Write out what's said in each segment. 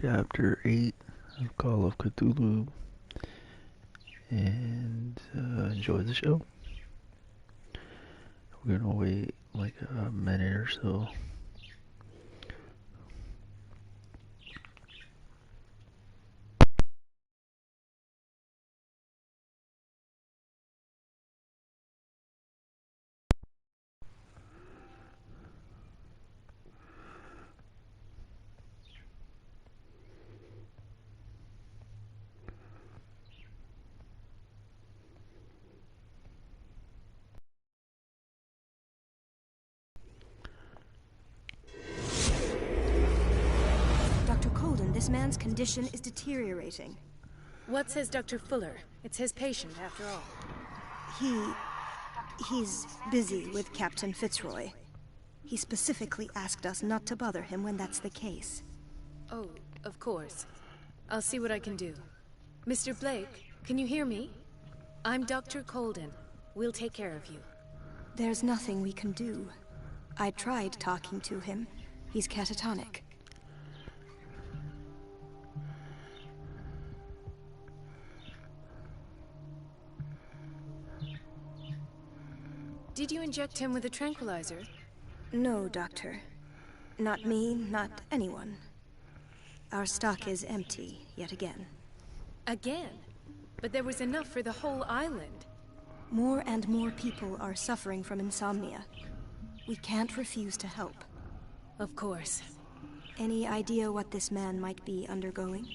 Chapter 8 of Call of Cthulhu, and enjoy the show. We're gonna wait like a minute or so. Dr. Colden, this man's condition is deteriorating. What says Dr. Fuller? It's his patient, after all. He's busy with Captain Fitzroy. He specifically asked us not to bother him when that's the case. Oh, of course. I'll see what I can do. Mr. Blake, can you hear me? I'm Dr. Colden. We'll take care of you. There's nothing we can do. I tried talking to him. He's catatonic. Did you inject him with a tranquilizer? No, Doctor. Not me, not anyone. Our stock is empty, yet again. Again? But there was enough for the whole island. More and more people are suffering from insomnia. We can't refuse to help. Of course. Any idea what this man might be undergoing?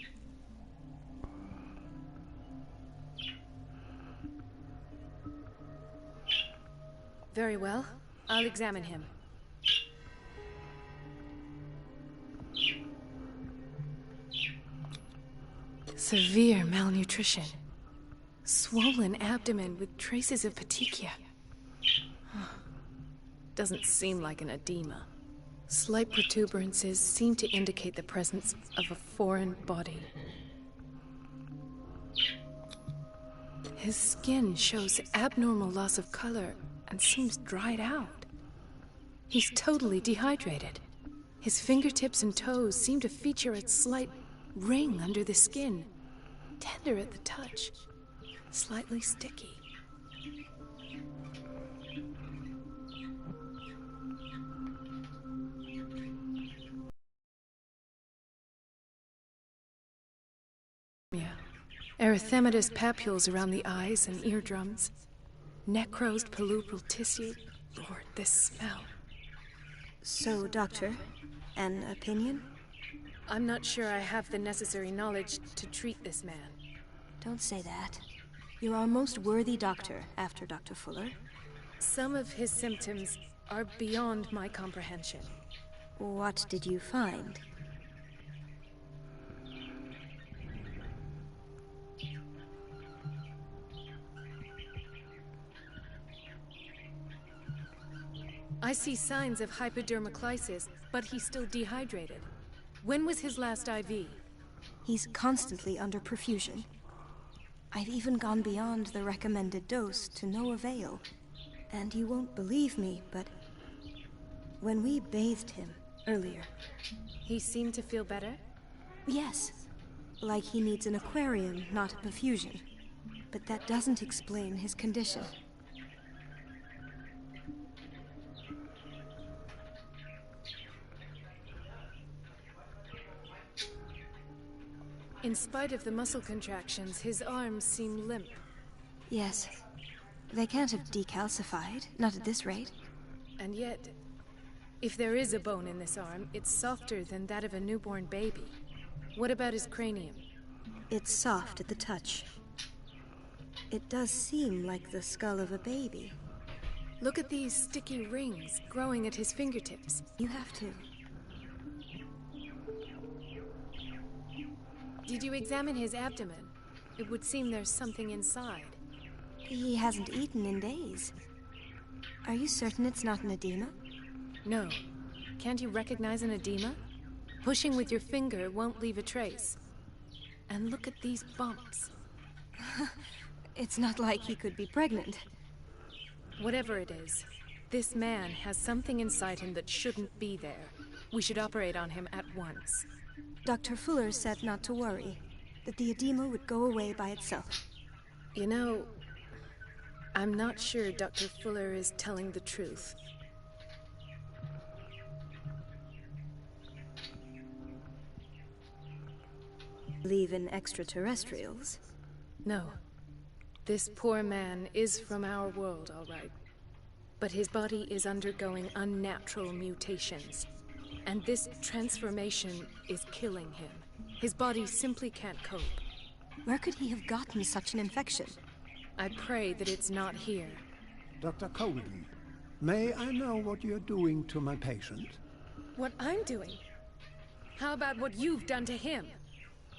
Very well. I'll examine him. Severe malnutrition. Swollen abdomen with traces of petechia. Doesn't seem like an edema. Slight protuberances seem to indicate the presence of a foreign body. His skin shows abnormal loss of color and seems dried out. He's totally dehydrated. His fingertips and toes seem to feature a slight ring under the skin. Tender at the touch. Slightly sticky. Erythematous papules around the eyes and eardrums. Necrosed palpebral tissue. Lord, this smell. So, Doctor, an opinion? I'm not sure I have the necessary knowledge to treat this man. Don't say that. You're our most worthy doctor after Dr. Fuller. Some of his symptoms are beyond my comprehension. What did you find? I see signs of hypodermoclysis, but he's still dehydrated. When was his last IV? He's constantly under perfusion. I've even gone beyond the recommended dose to no avail. And you won't believe me, but when we bathed him earlier... He seemed to feel better? Yes. Like he needs an aquarium, not a perfusion. But that doesn't explain his condition. In spite of the muscle contractions, his arms seem limp. Yes. They can't have decalcified, not at this rate. And yet, if there is a bone in this arm, it's softer than that of a newborn baby. What about his cranium? It's soft at the touch. It does seem like the skull of a baby. Look at these sticky rings growing at his fingertips. You have to. Did you examine his abdomen? It would seem there's something inside. He hasn't eaten in days. Are you certain it's not an edema? No. Can't you recognize an edema? Pushing with your finger won't leave a trace. And look at these bumps. It's not like he could be pregnant. Whatever it is, this man has something inside him that shouldn't be there. We should operate on him at once. Dr. Fuller said not to worry, that the edema would go away by itself. You know, I'm not sure Dr. Fuller is telling the truth. Believe in extraterrestrials? No. This poor man is from our world, all right. But his body is undergoing unnatural mutations. And this transformation is killing him. His body simply can't cope. Where could he have gotten such an infection? I pray that it's not here. Dr. Colden, may I know what you're doing to my patient? What I'm doing? How about what you've done to him?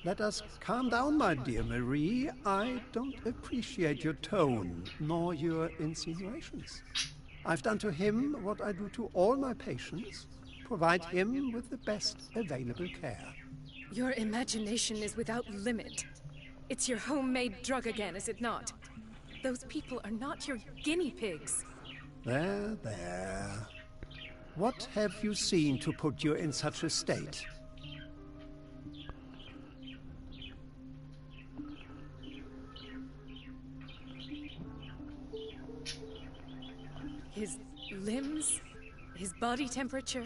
Let us calm down, my dear Marie. I don't appreciate your tone, nor your insinuations. I've done to him what I do to all my patients. Provide him with the best available care. Your imagination is without limit. It's your homemade drug again, is it not? Those people are not your guinea pigs. There, there. What have you seen to put you in such a state? His limbs? His body temperature?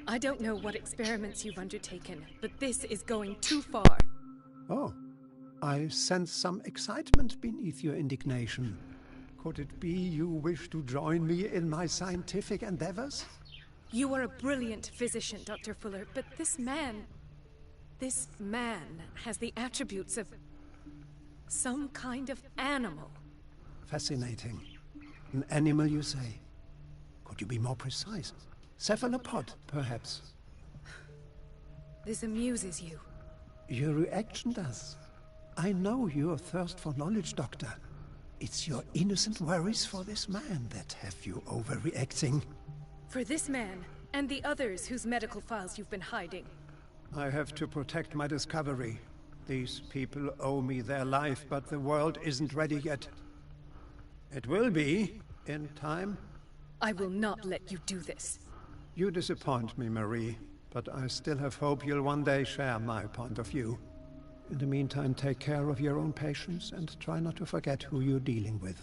I don't know what experiments you've undertaken, but this is going too far. Oh, I sense some excitement beneath your indignation. Could it be you wish to join me in my scientific endeavors? You are a brilliant physician, Dr. Fuller, but this man has the attributes of some kind of animal. Fascinating. An animal, you say? Could you be more precise? Cephalopod, perhaps? This amuses you. Your reaction does. I know your thirst for knowledge, Doctor. It's your innocent worries for this man that have you overreacting. For this man, and the others whose medical files you've been hiding. I have to protect my discovery. These people owe me their life, but the world isn't ready yet. It will be, in time. I will not let you do this. You disappoint me, Marie, but I still have hope you'll one day share my point of view. In the meantime, take care of your own patients and try not to forget who you're dealing with.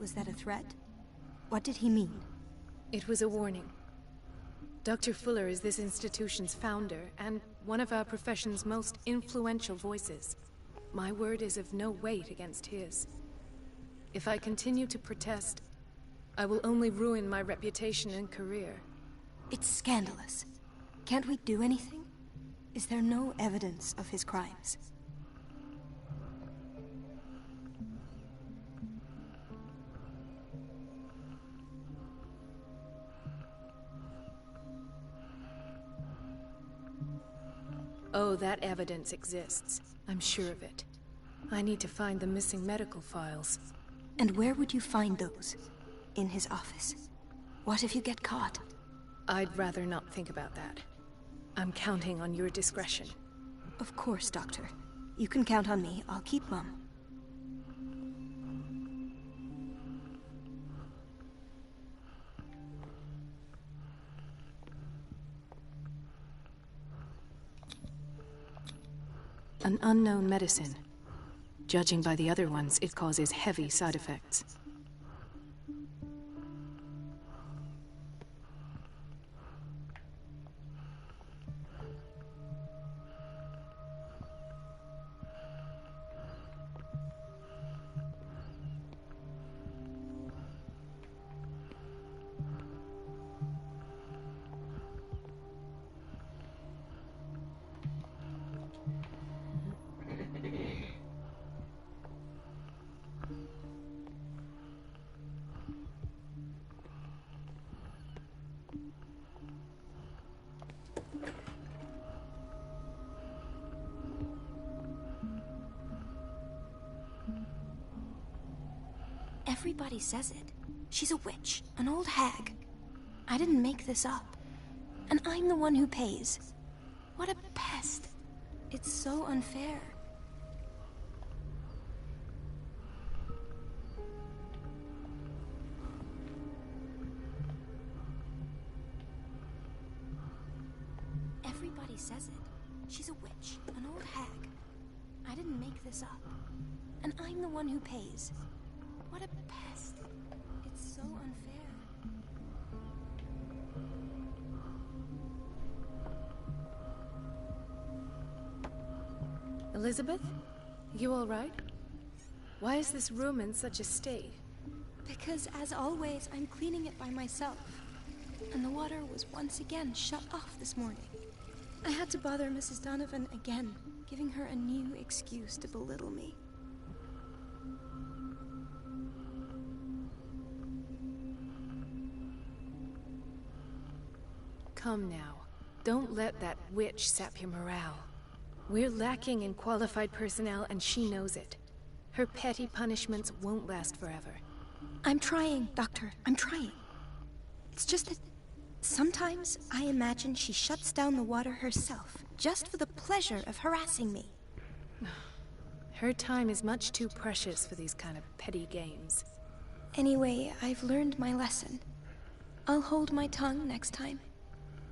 Was that a threat? What did he mean? It was a warning. Dr. Fuller is this institution's founder and one of our profession's most influential voices. My word is of no weight against his. If I continue to protest, I will only ruin my reputation and career. It's scandalous. Can't we do anything? Is there no evidence of his crimes? Oh, that evidence exists. I'm sure of it. I need to find the missing medical files. And where would you find those? In his office? What if you get caught? I'd rather not think about that. I'm counting on your discretion. Of course, Doctor. You can count on me. I'll keep mum. An unknown medicine. Judging by the other ones, it causes heavy side effects. Everybody says it. She's a witch, an old hag. I didn't make this up. And I'm the one who pays. What a pest. It's so unfair. Everybody says it. She's a witch, an old hag. I didn't make this up. And I'm the one who pays. What a pest. It's so unfair. Elizabeth? You all right? Why is this room in such a state? Because, as always, I'm cleaning it by myself. And the water was once again shut off this morning. I had to bother Mrs. Donovan again, giving her a new excuse to belittle me. Come now. Don't let that witch sap your morale. We're lacking in qualified personnel, and she knows it. Her petty punishments won't last forever. I'm trying, Doctor. I'm trying. It's just that sometimes I imagine she shuts down the water herself, just for the pleasure of harassing me. Her time is much too precious for these kind of petty games. Anyway, I've learned my lesson. I'll hold my tongue next time.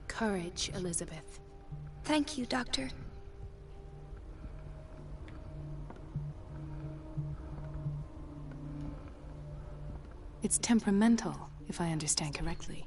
Courage, Elizabeth. Thank you, Doctor. It's temperamental, if I understand correctly.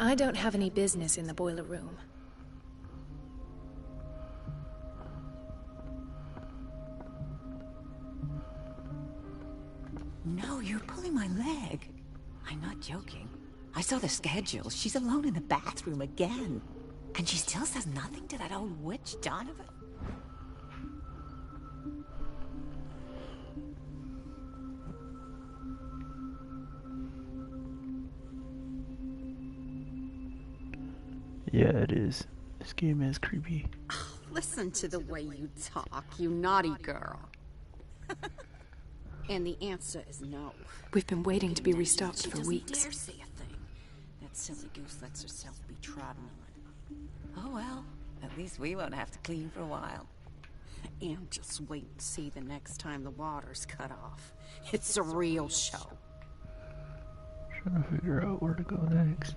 I don't have any business in the boiler room. No, you're pulling my leg. I'm not joking. I saw the schedule. She's alone in the bathroom again. And she still says nothing to that old witch, Donovan. Yeah, it is. This game is creepy. Oh, listen to the way you talk, you naughty girl. And the answer is no. We've been waiting to be restocked She for doesn't weeks. dare say a thing. That silly goose lets herself be trodden on. Oh well, at least we won't have to clean for a while. And just wait and see the next time the water's cut off. It's a real show. Trying to figure out where to go next.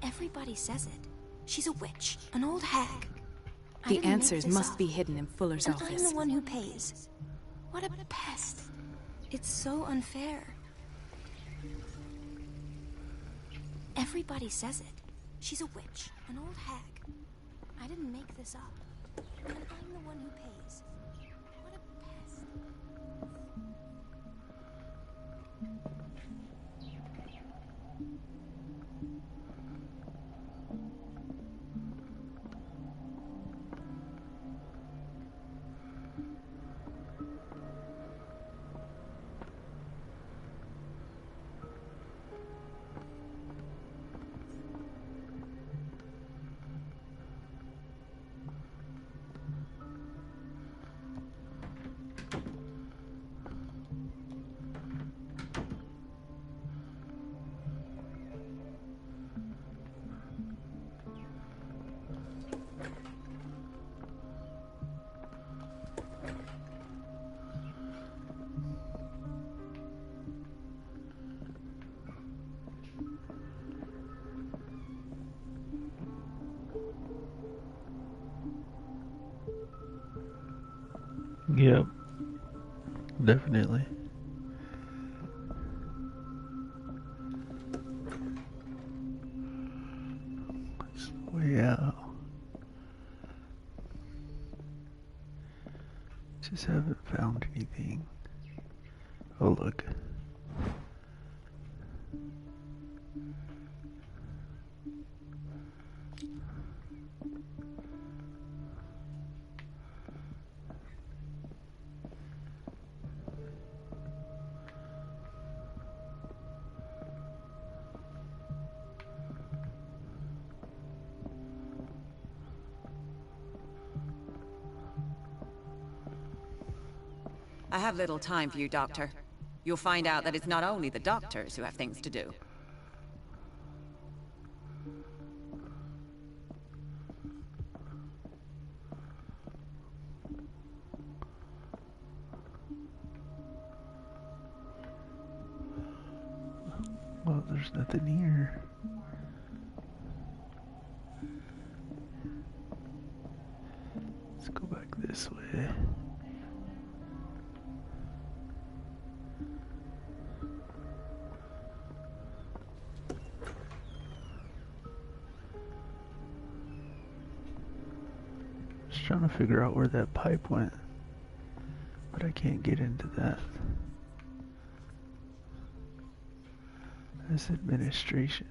Everybody says it. She's a witch, an old hag. I The didn't make answers this must up. be hidden in Fuller's And office. I'm the one who pays. What a pest. It's so unfair. Everybody says it. She's a witch, an old hag. I didn't make this up. And I'm the one who pays. What a pest. Yep. Definitely. It's way out. Just haven't found anything. Oh look. I have little time for you, Doctor. You'll find out that it's not only the doctors who have things to do. Well, there's nothing here. Let's go back this way. Just trying to figure out where that pipe went, but I can't get into that. This administration.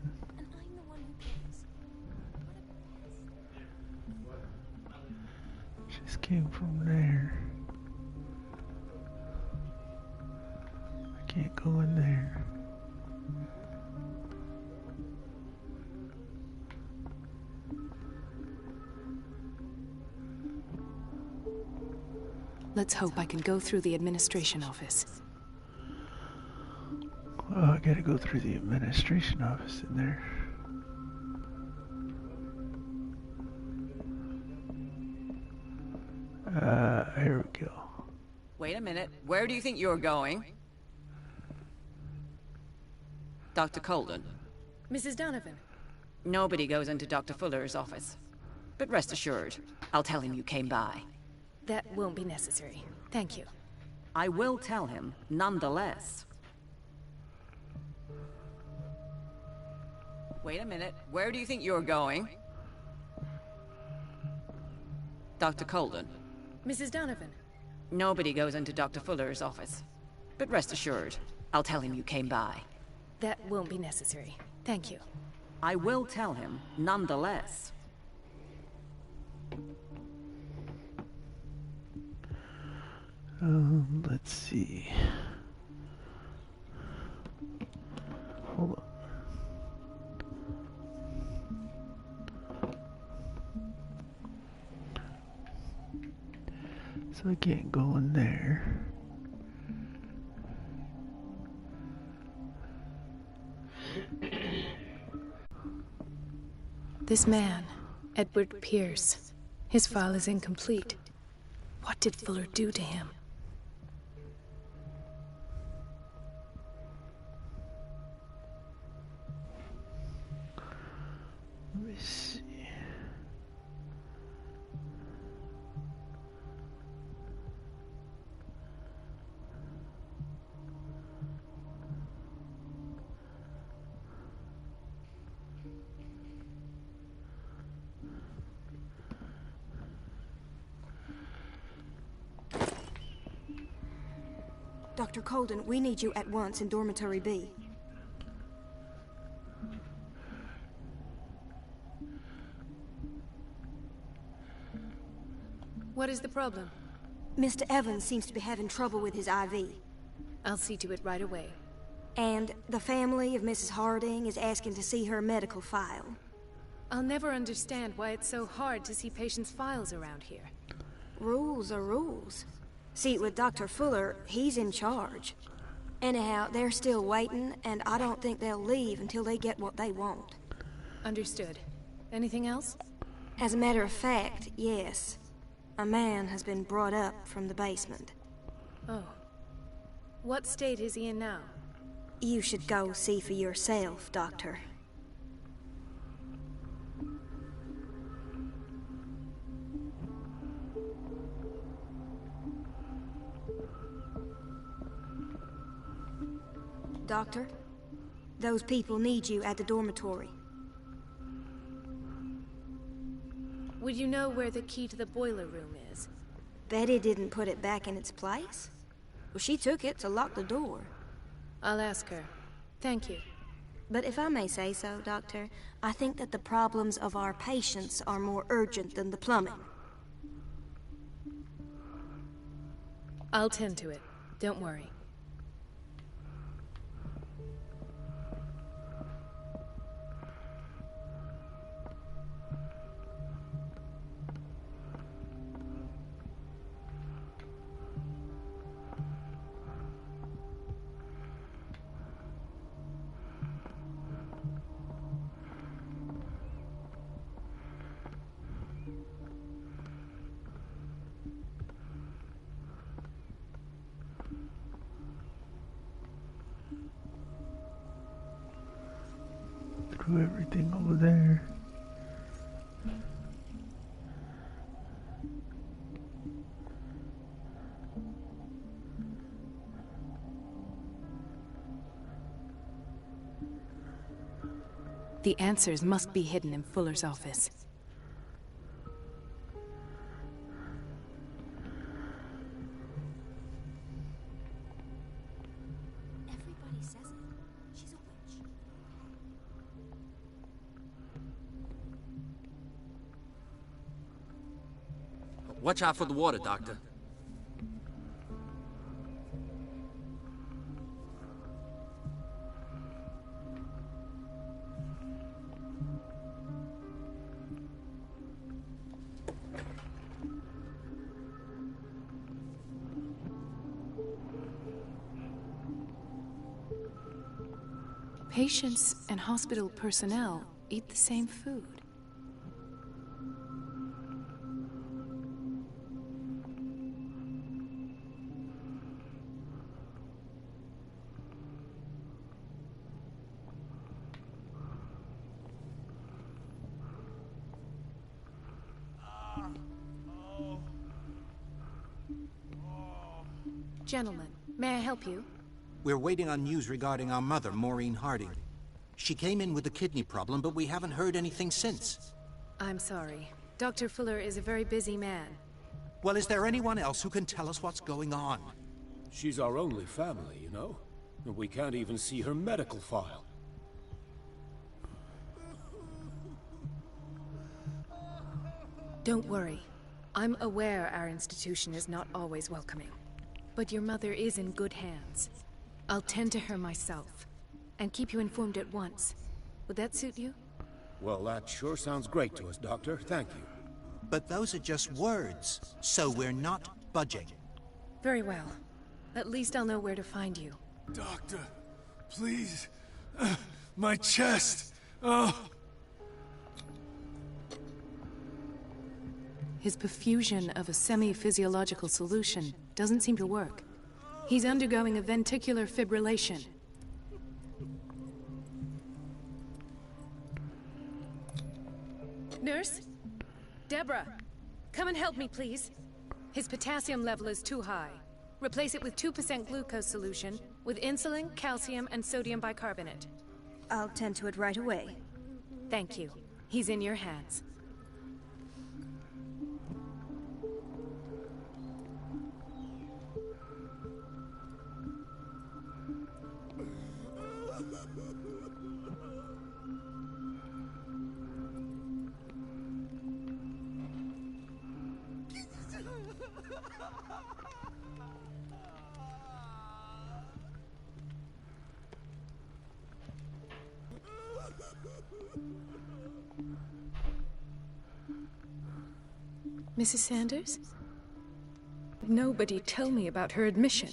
Just came from there. I can't go in there. Let's hope I can go through the administration office. Oh, I gotta go through the administration office in there. Here we go. Wait a minute. Where do you think you're going? Dr. Colden. Mrs. Donovan. Nobody goes into Dr. Fuller's office. But rest assured, I'll tell him you came by. That won't be necessary. Thank you. I will tell him, nonetheless. Wait a minute. Where do you think you're going? Dr. Colden. Mrs. Donovan. Nobody goes into Dr. Fuller's office. But rest assured, I'll tell him you came by. That won't be necessary. Thank you. I will tell him, nonetheless. Let's see. Hold on. So I can't go in there. This man, Edward Pierce, his file is incomplete. What did Fuller do to him? Let me see. Dr. Colden, we need you at once in Dormitory B. What is the problem? Mr. Evans seems to be having trouble with his IV. I'll see to it right away. And the family of Mrs. Harding is asking to see her medical file. I'll never understand why it's so hard to see patients' files around here. Rules are rules. See, with Dr. Fuller, he's in charge. Anyhow, they're still waiting, and I don't think they'll leave until they get what they want. Understood. Anything else? As a matter of fact, yes. A man has been brought up from the basement. Oh. What state is he in now? You should go see for yourself, Doctor. Doctor, those people need you at the dormitory. Would you know where the key to the boiler room is? Betty didn't put it back in its place. Well, she took it to lock the door. I'll ask her. Thank you. But if I may say so, Doctor, I think that the problems of our patients are more urgent than the plumbing. I'll tend to it. Don't worry. Through everything over there. The answers must be hidden in Fuller's office. Everybody says it. She's a witch. Watch out for the water, Doctor. Patients and hospital personnel eat the same food. Gentlemen, may I help you? We're waiting on news regarding our mother, Maureen Harding. She came in with a kidney problem, but we haven't heard anything since. I'm sorry. Dr. Fuller is a very busy man. Well, is there anyone else who can tell us what's going on? She's our only family, you know? And we can't even see her medical file. Don't worry. I'm aware our institution is not always welcoming. But your mother is in good hands. I'll tend to her myself, and keep you informed at once. Would that suit you? Well, that sure sounds great to us, Doctor. Thank you. But those are just words, so we're not budging. Very well. At least I'll know where to find you. Doctor, please. My chest. Oh. His perfusion of a semi-physiological solution doesn't seem to work. He's undergoing a ventricular fibrillation. Nurse? Deborah, come and help me, please. His potassium level is too high. Replace it with 2% glucose solution with insulin, calcium, and sodium bicarbonate. I'll tend to it right away. Thank you. He's in your hands. Mrs. Sanders? Nobody tell me about her admission.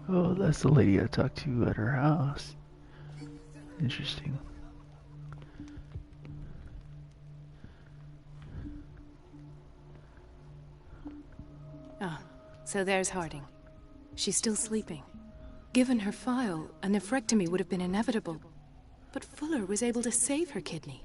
Oh, that's the lady I talked to at her house. Interesting. Ah, so there's Harding. She's still sleeping. Given her file, a nephrectomy would have been inevitable. But Fuller was able to save her kidney.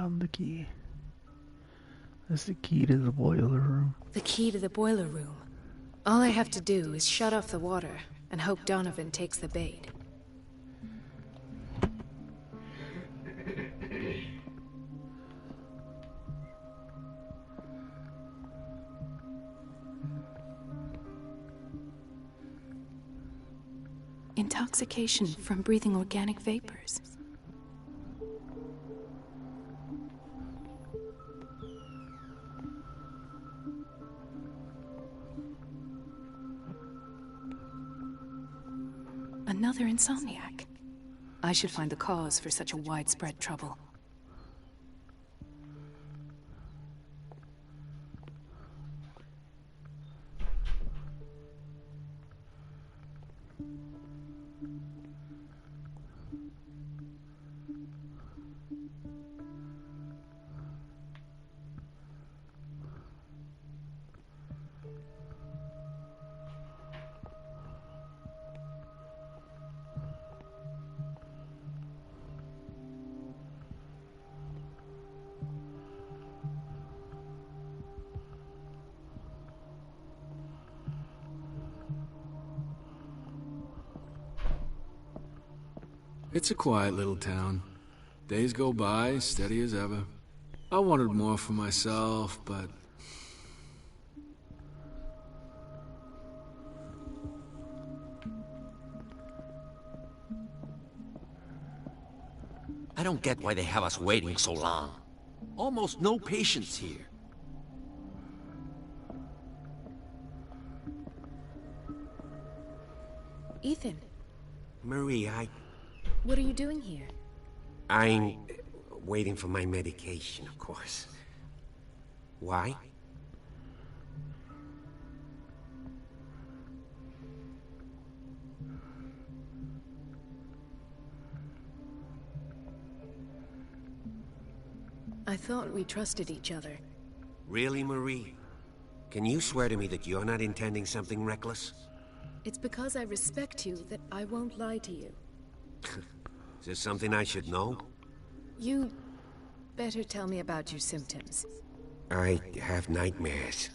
found the key. That's the key to the boiler room. The key to the boiler room. All I have to do is shut off the water and hope Donovan takes the bait. Intoxication from breathing organic vapors. Another insomniac. I should find the cause for such a widespread trouble. It's a quiet little town. Days go by, steady as ever. I wanted more for myself, but... I don't get why they have us waiting so long. Almost no patience here. Ethan, Marie, what are you doing here? I'm waiting for my medication, of course. Why? I thought we trusted each other. Really, Marie? Can you swear to me that you're not intending something reckless? It's because I respect you that I won't lie to you. Is there something I should know? You better tell me about your symptoms. I have nightmares.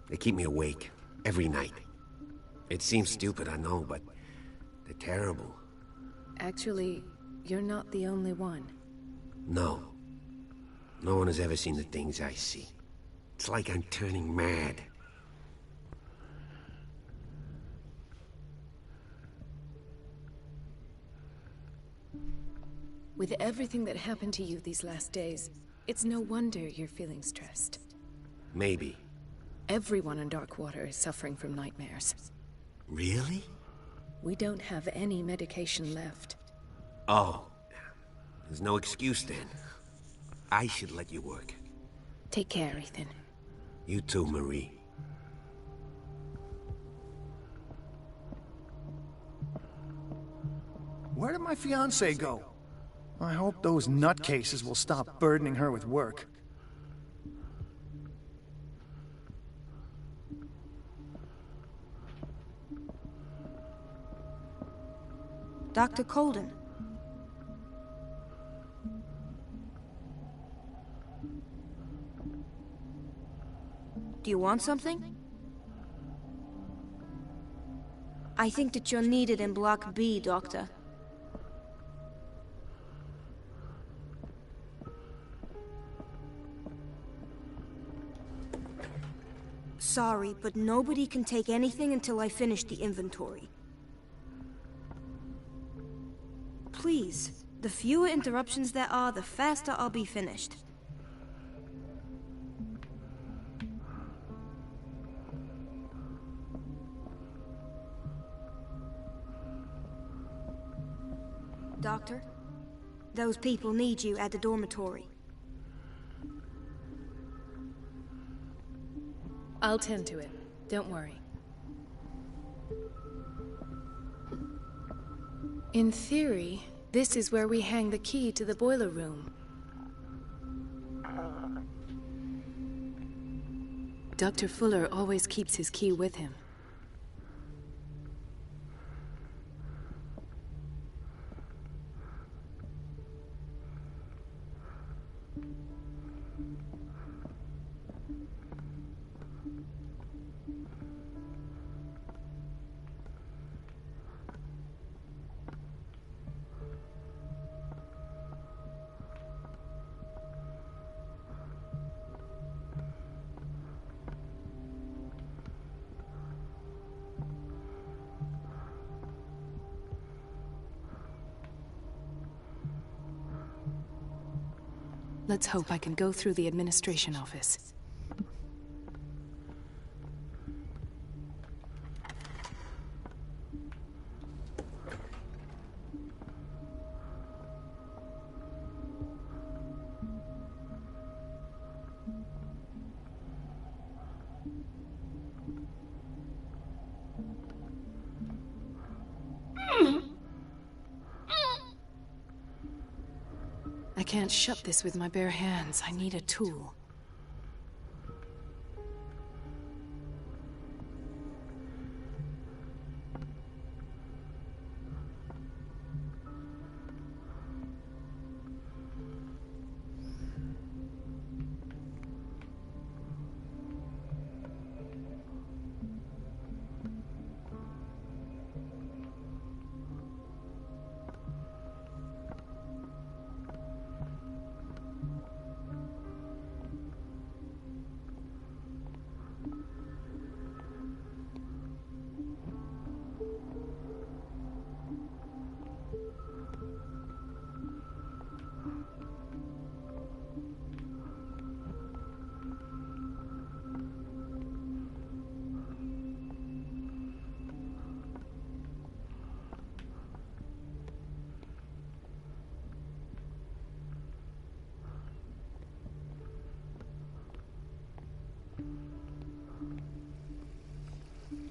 They keep me awake, every night. It seems stupid, I know, but they're terrible. Actually, you're not the only one. No. No one has ever seen the things I see. It's like I'm turning mad. With everything that happened to you these last days, it's no wonder you're feeling stressed. Maybe. Everyone in Darkwater is suffering from nightmares. Really? We don't have any medication left. Oh. There's no excuse then. I should let you work. Take care, Ethan. You too, Marie. Where did my fiancée go? I hope those nutcases will stop burdening her with work. Dr. Colden. Do you want something? I think that you're needed in Block B, Doctor. Sorry, but nobody can take anything until I finish the inventory. Please, the fewer interruptions there are, the faster I'll be finished. Doctor, those people need you at the dormitory. I'll tend to it. Don't worry. In theory, this is where we hang the key to the boiler room. Dr. Fuller always keeps his key with him. Let's hope I can go through the administration office. I can't shut this with my bare hands. I need a tool.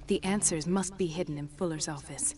The answers must be hidden in Fuller's office.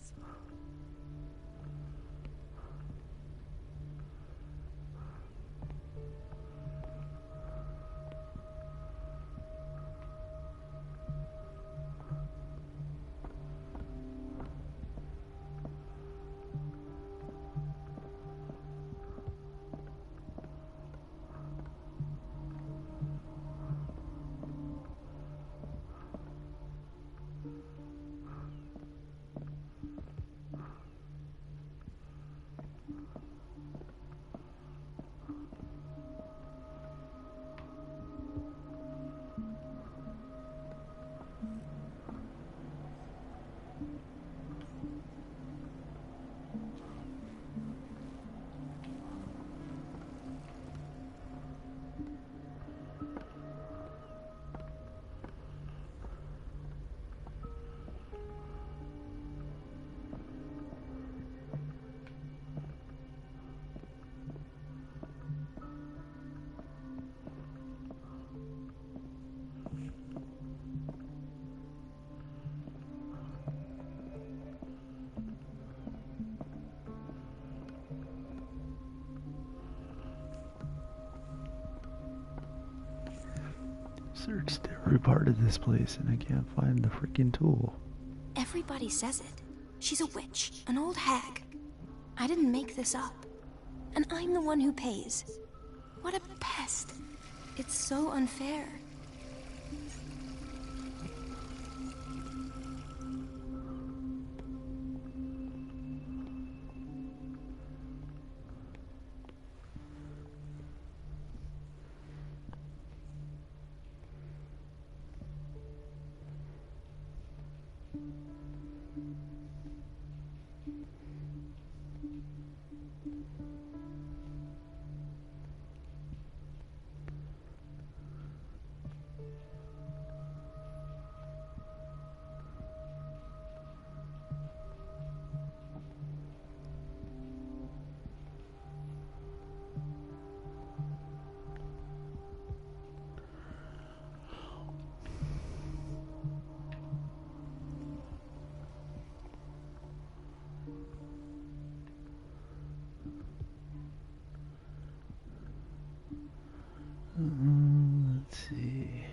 Searched every part of this place and I can't find the freaking tool. Everybody says it. She's a witch, an old hag. I didn't make this up. And I'm the one who pays. What a pest. It's so unfair. Let's see.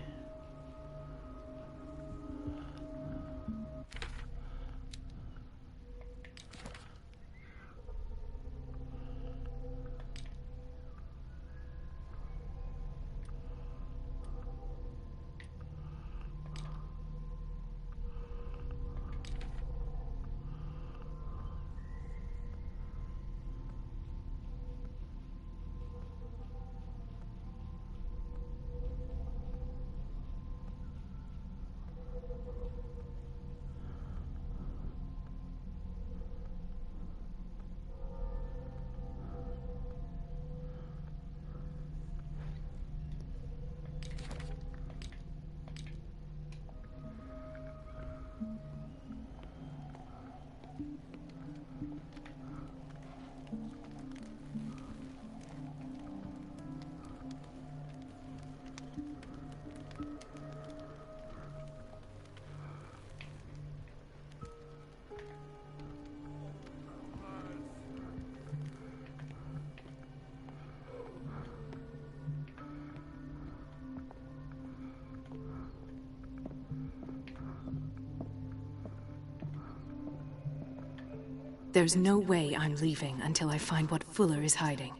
There's no way I'm leaving until I find what Fuller is hiding.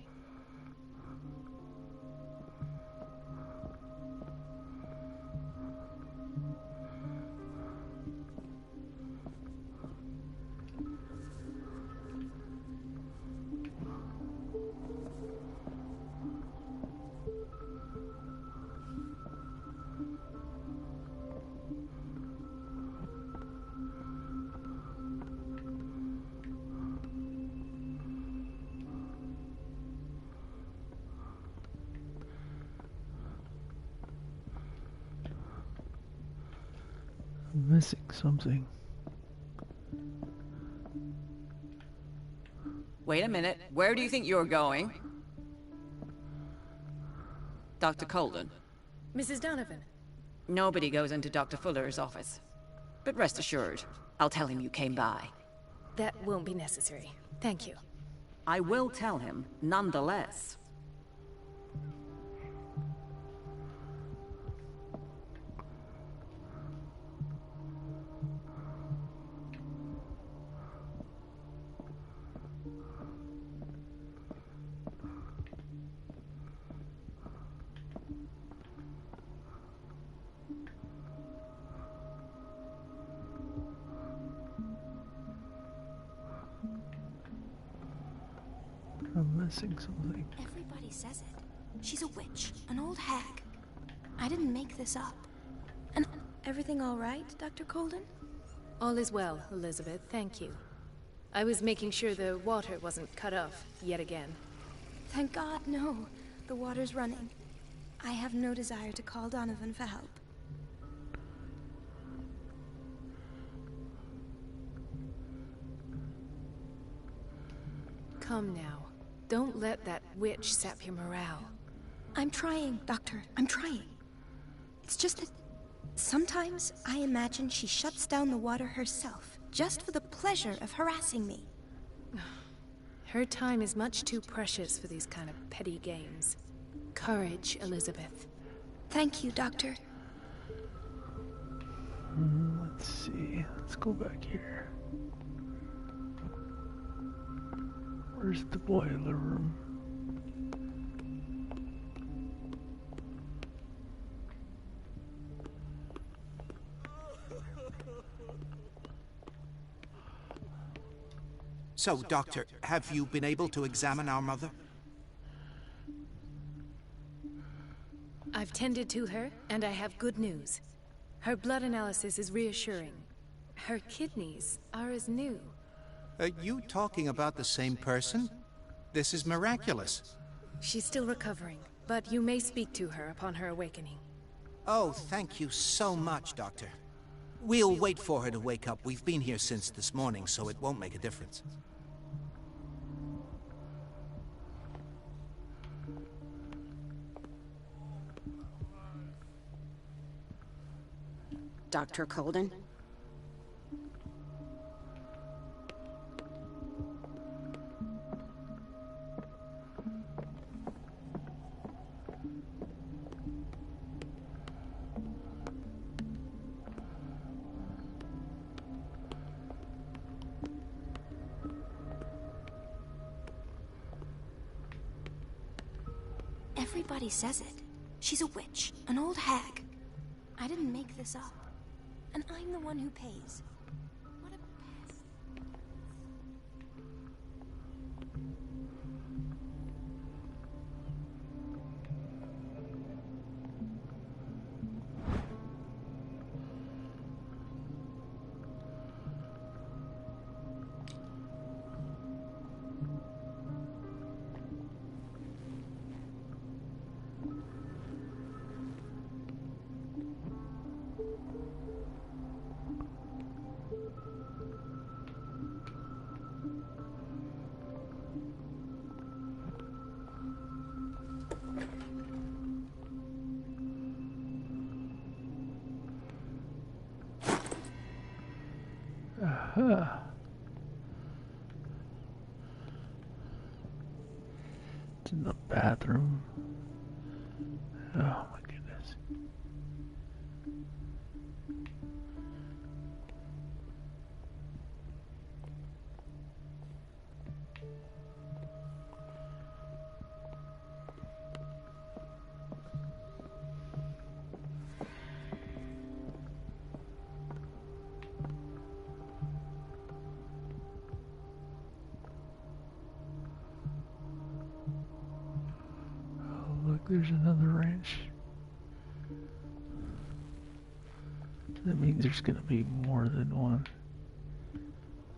I'm missing something. Wait a minute. Where do you think you're going? Dr. Colden. Mrs. Donovan. Nobody goes into Dr. Fuller's office. But rest assured, I'll tell him you came by. That won't be necessary. Thank you. I will tell him, nonetheless. I'm missing something. Everybody says it. She's a witch, an old hag. I didn't make this up. And everything all right, Dr. Colden? All is well, Elizabeth. Thank you. I was making sure the water wasn't cut off yet again. Thank God, no. The water's running. I have no desire to call Donovan for help. Come now. Don't let that witch sap your morale. I'm trying, Doctor. I'm trying. It's just that sometimes I imagine she shuts down the water herself, just for the pleasure of harassing me. Her time is much too precious for these kind of petty games. Courage, Elizabeth. Thank you, Doctor. Let's see. Let's go back here. Where's the boiler room? So, Doctor, have you been able to examine our mother? I've tended to her, and I have good news. Her blood analysis is reassuring. Her kidneys are as new. Are you talking about the same person? This is miraculous. She's still recovering, but you may speak to her upon her awakening. Oh, thank you so much, Doctor. We'll wait for her to wake up. We've been here since this morning, so it won't make a difference. Dr. Colden? Everybody says it. She's a witch, an old hag. I didn't make this up. And I'm the one who pays. What a pest. It's in the bathroom. Oh my goodness. There's another wrench. That means there's gonna be more than one.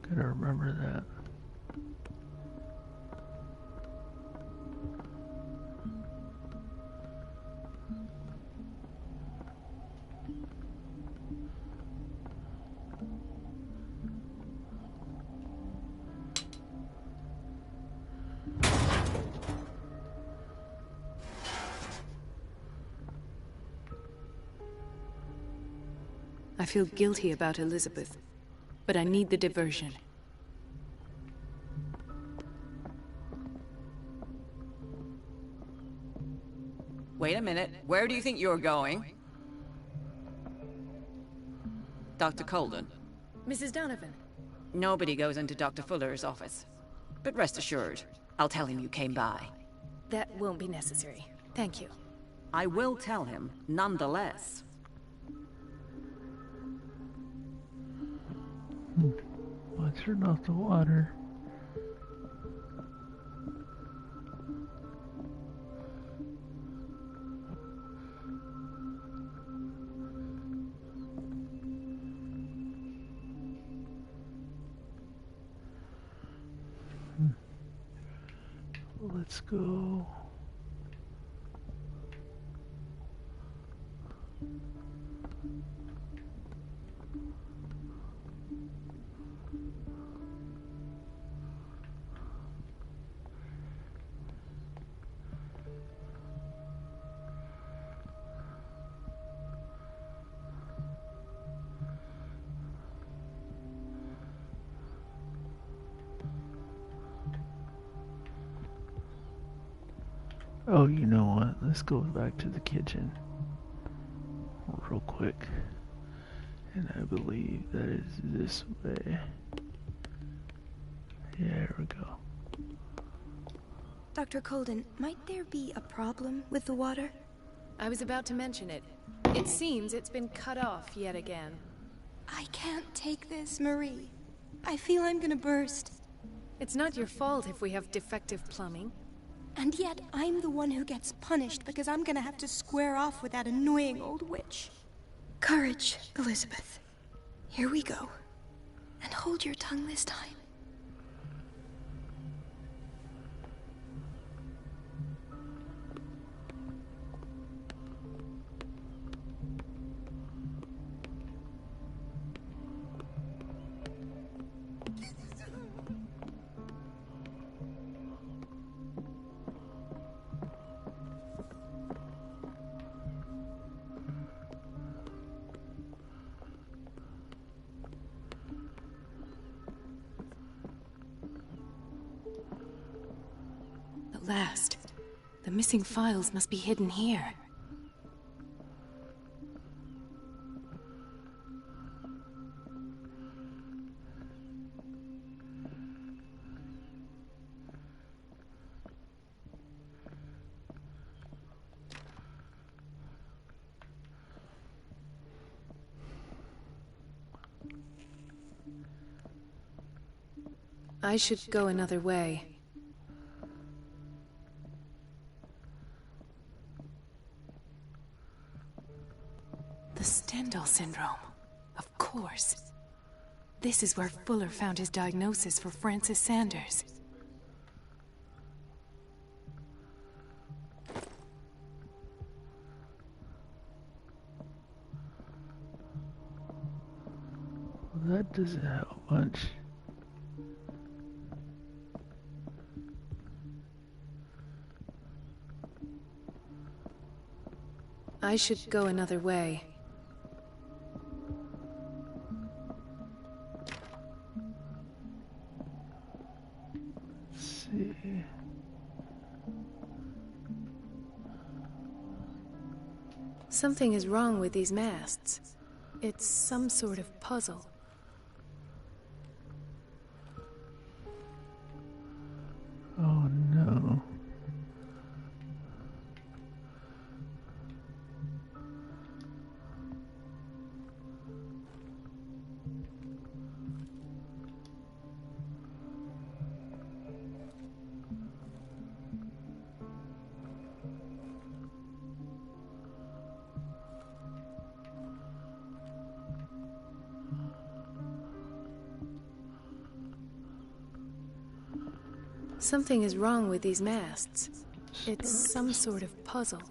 Gotta remember that. I feel guilty about Elizabeth, but I need the diversion. Wait a minute. Where do you think you're going? Dr. Colden. Mrs. Donovan. Nobody goes into Dr. Fuller's office. But rest assured, I'll tell him you came by. That won't be necessary. Thank you. I will tell him, nonetheless. Let's turn off the water. Let's go. Oh, you know what? Let's go back to the kitchen real quick. And I believe that is this way. Yeah, here we go. Dr. Colden, might there be a problem with the water? I was about to mention it. It seems it's been cut off yet again. I can't take this, Marie. I feel I'm gonna burst. It's not your fault if we have defective plumbing. And yet, I'm the one who gets punished because I'm gonna have to square off with that annoying old witch. Courage, Elizabeth. Here we go. And hold your tongue this time. At last. The missing files must be hidden here. I should go another way. The Stendhal syndrome. Of course. This is where Fuller found his diagnosis for Francis Sanders. Well, that doesn't help much. I should go another way. Let's see. Something is wrong with these masts. It's some sort of puzzle. Oh no. Something is wrong with these masts. It's some sort of puzzle.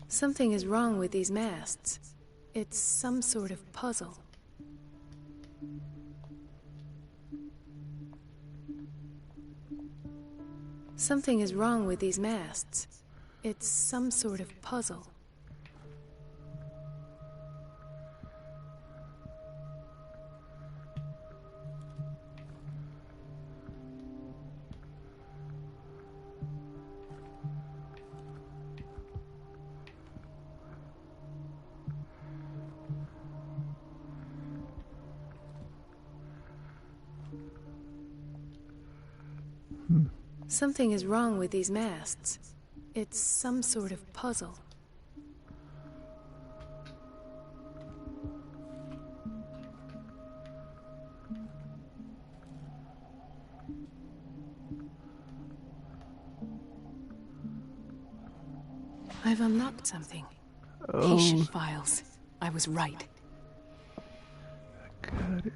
Something is wrong with these masts. It's some sort of puzzle. Something is wrong with these masts. It's some sort of puzzle. Something is wrong with these masts. It's some sort of puzzle. I've unlocked something. Oh. Patient files. I was right. Got it.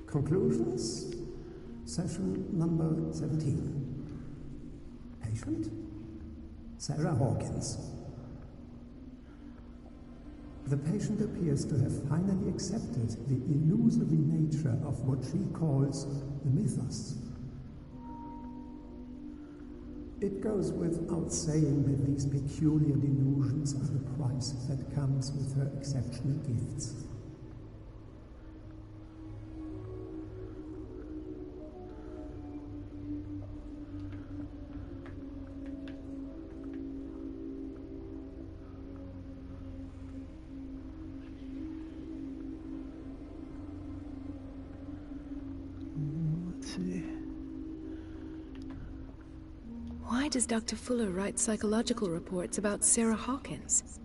Conclusions, session number 17. Patient, Sarah Hawkins. The patient appears to have finally accepted the illusory nature of what she calls the mythos. It goes without saying that these peculiar delusions are the price that comes with her exceptional gifts. Why does Dr. Fuller write psychological reports about Sarah Hawkins?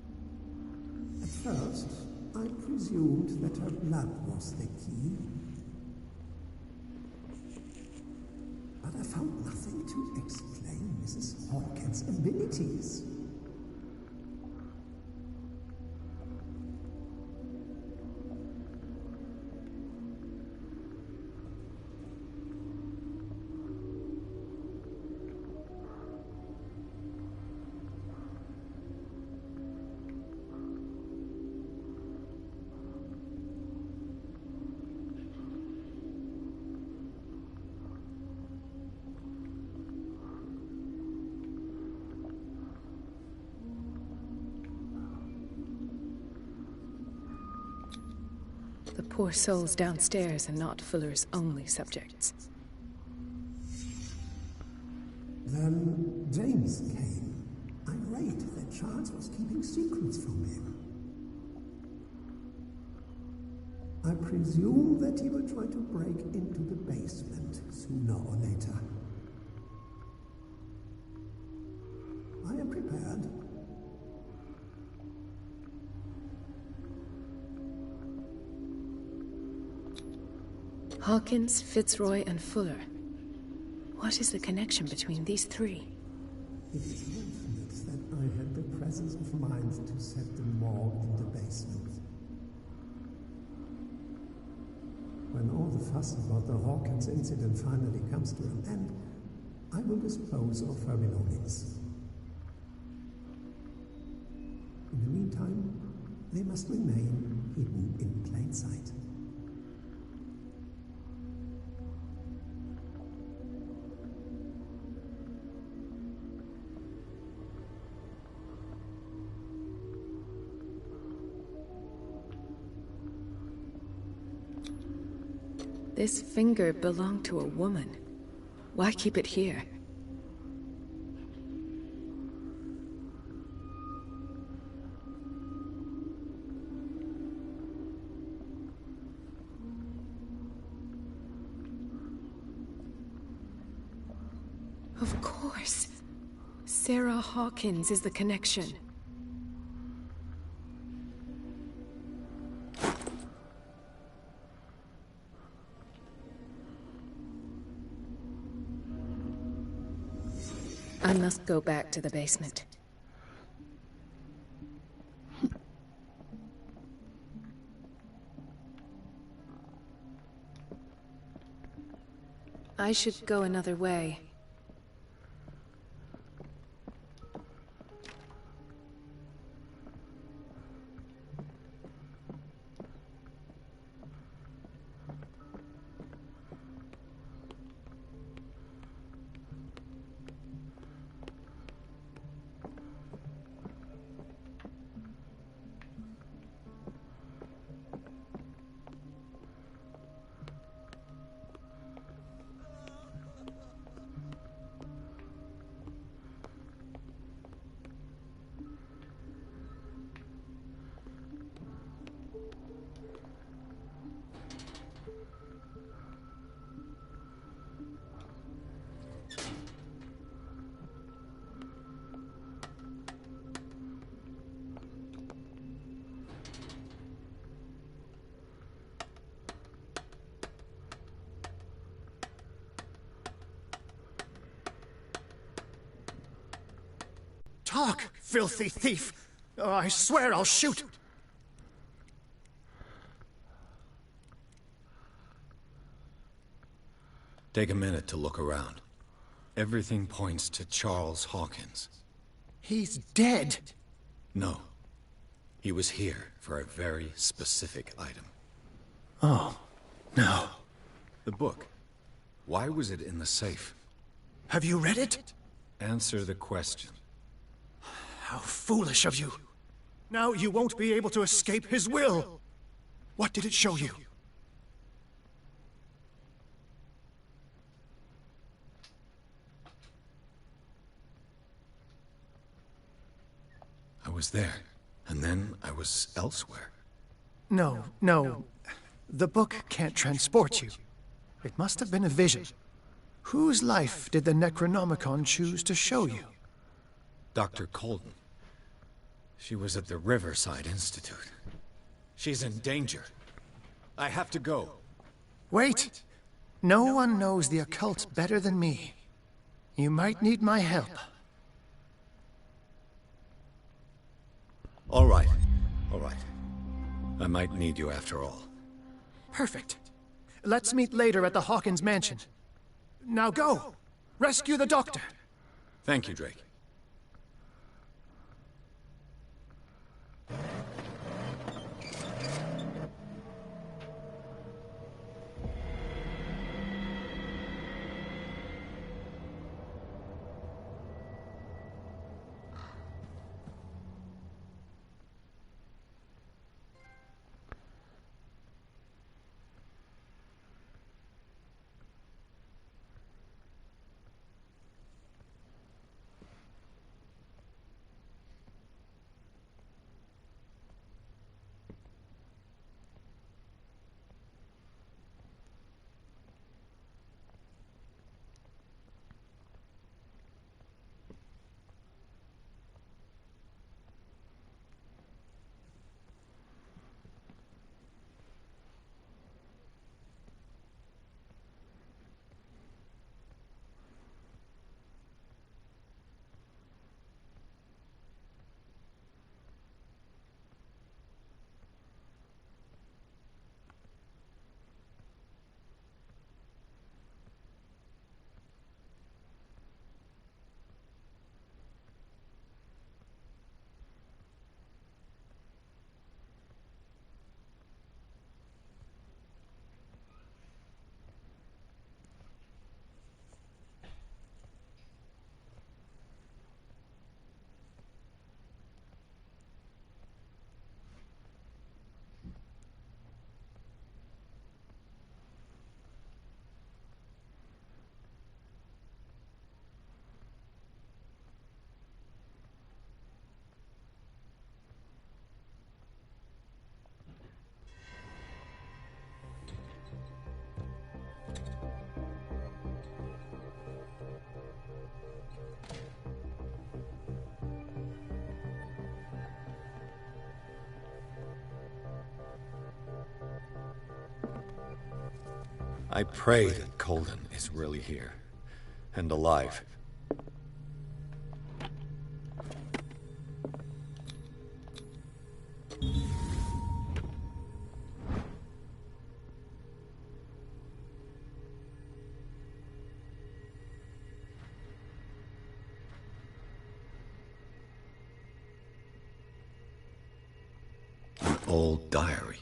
At first, I presumed that her blood was the key. But I found nothing to explain Mrs. Hawkins' abilities. The poor souls downstairs are not Fuller's only subjects. Then James came, irate that Charles was keeping secrets from him. I presume that he will try to break into the basement sooner or later. I am prepared. Hawkins, Fitzroy, and Fuller. What is the connection between these three? It is fortunate that I had the presence of mind to set the morgue in the basement. When all the fuss about the Hawkins incident finally comes to an end, I will dispose of her belongings. In the meantime, they must remain hidden in plain sight. This finger belonged to a woman. Why keep it here? Of course. Sarah Hawkins is the connection. I must go back to the basement. I should go another way. Talk, filthy thief! Oh, I swear I'll shoot! Take a minute to look around. Everything points to Charles Hawkins. He's dead! No. He was here for a very specific item. Oh, no. The book. Why was it in the safe? Have you read it? Answer the question. How foolish of you. Now you won't be able to escape his will. What did it show you? I was there, and then I was elsewhere. No. The book can't transport you. It must have been a vision. Whose life did the Necronomicon choose to show you? Dr. Colden. She was at the Riverside Institute. She's in danger. I have to go. Wait! No one knows the occult better than me. You might need my help. All right. I might need you after all. Perfect. Let's meet later at the Hawkins mansion. Now go! Rescue the doctor! Thank you, Drake. I pray that Colden is really here. And alive. An old diary.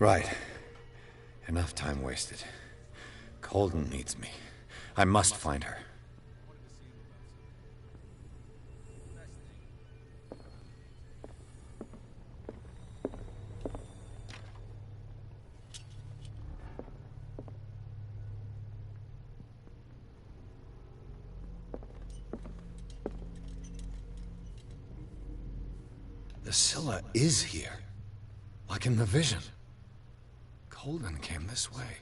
Right. Enough time wasted. Colden needs me. I must find her. The Scylla is here. Like in the vision. Colden came this way.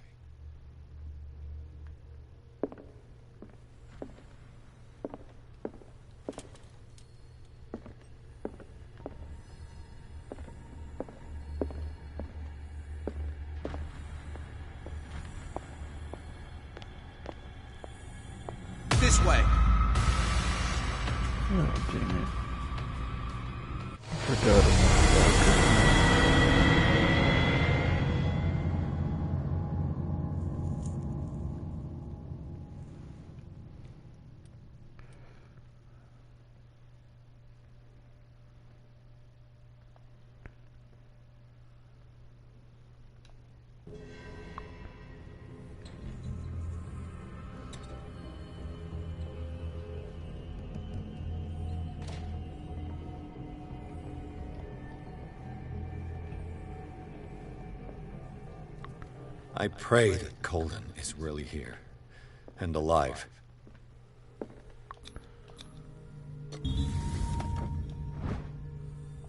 This way. Oh, dang it. I forgot about that. I pray that Colden is really here. And alive.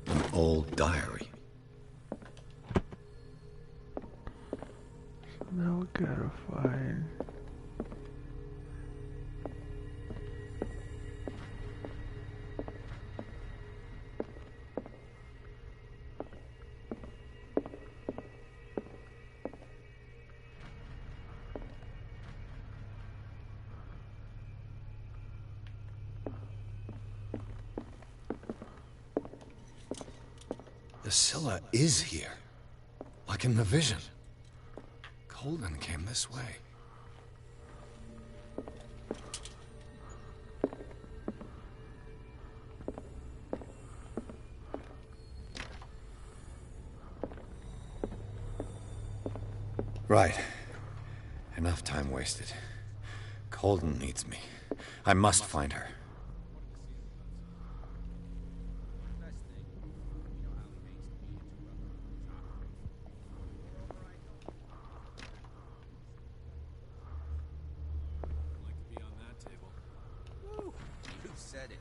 An old diary. So now we gotta find... The Scylla is here. Like in the vision. Colden came this way. Right. Enough time wasted. Colden needs me. I must find her. Who said it?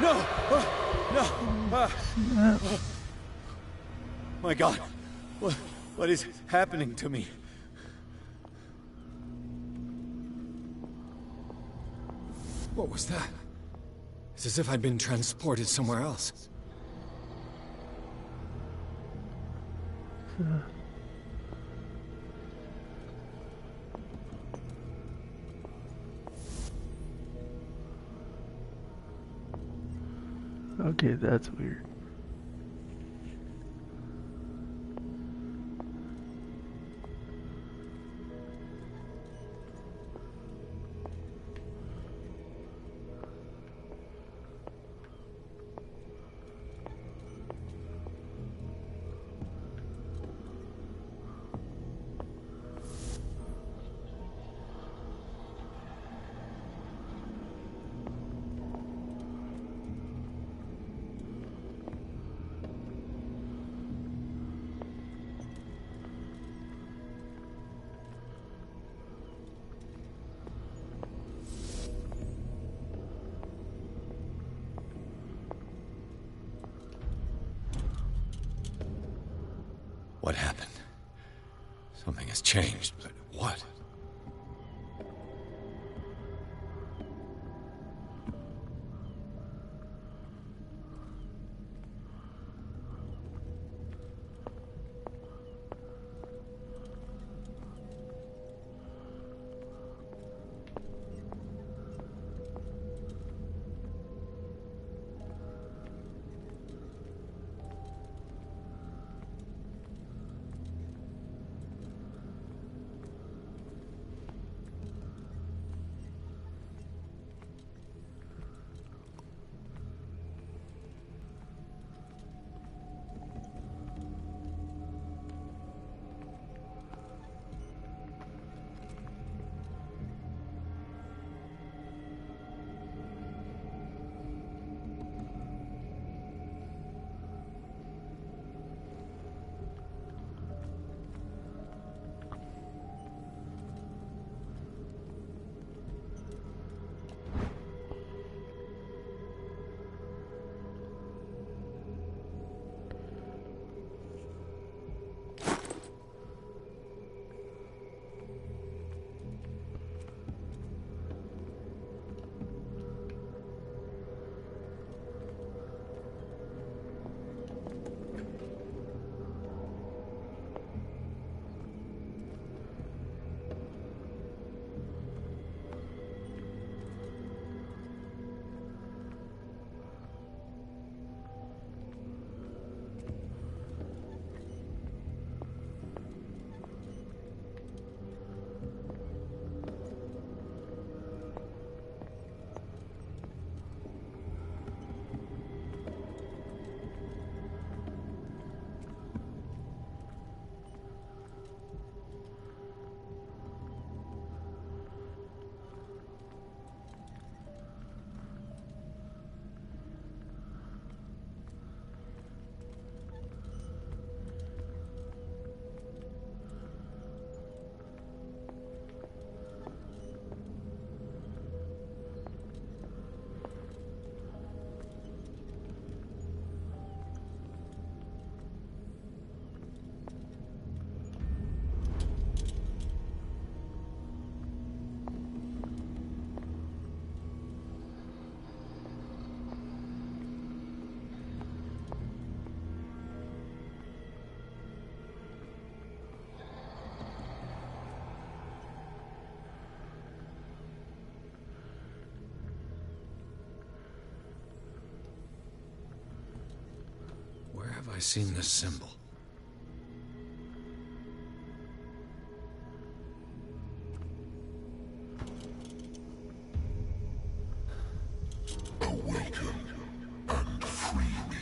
No! No! Oh. My God! What is happening to me? What was that? It's as if I'd been transported somewhere else. Okay, that's weird. What happened? Something has changed, but what? Where have I seen this symbol? Awaken and free me.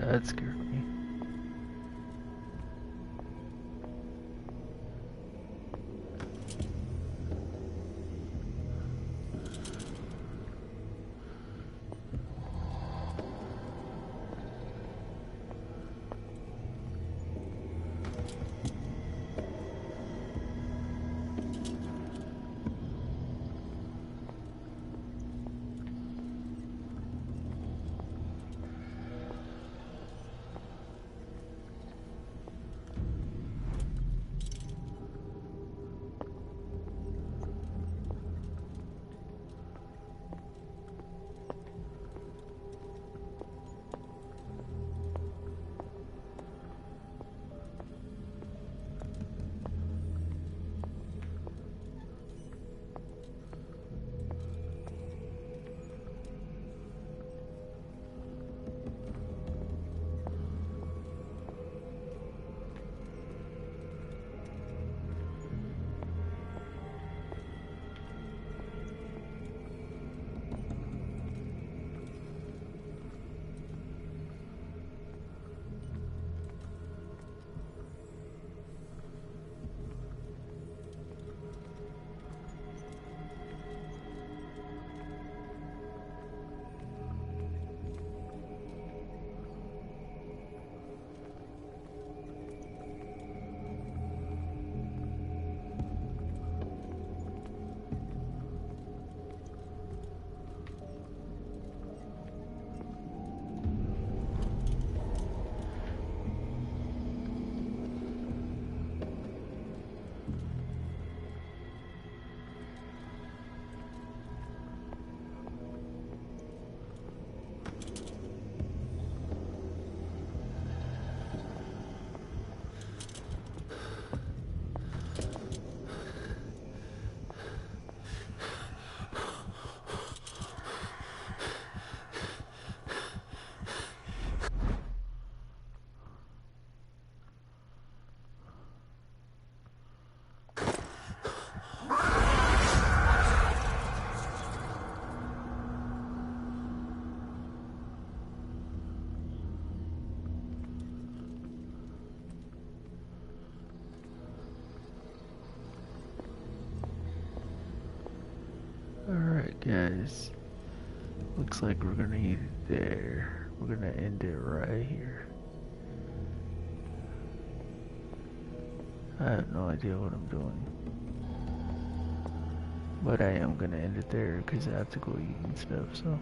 That scared me. Alright guys, looks like we're gonna eat it there. We're gonna end it right here. I have no idea what I'm doing. But I am gonna end it there because I have to go eat and stuff, so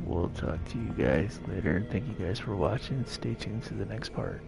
we'll talk to you guys later. Thank you guys for watching. Stay tuned to the next part.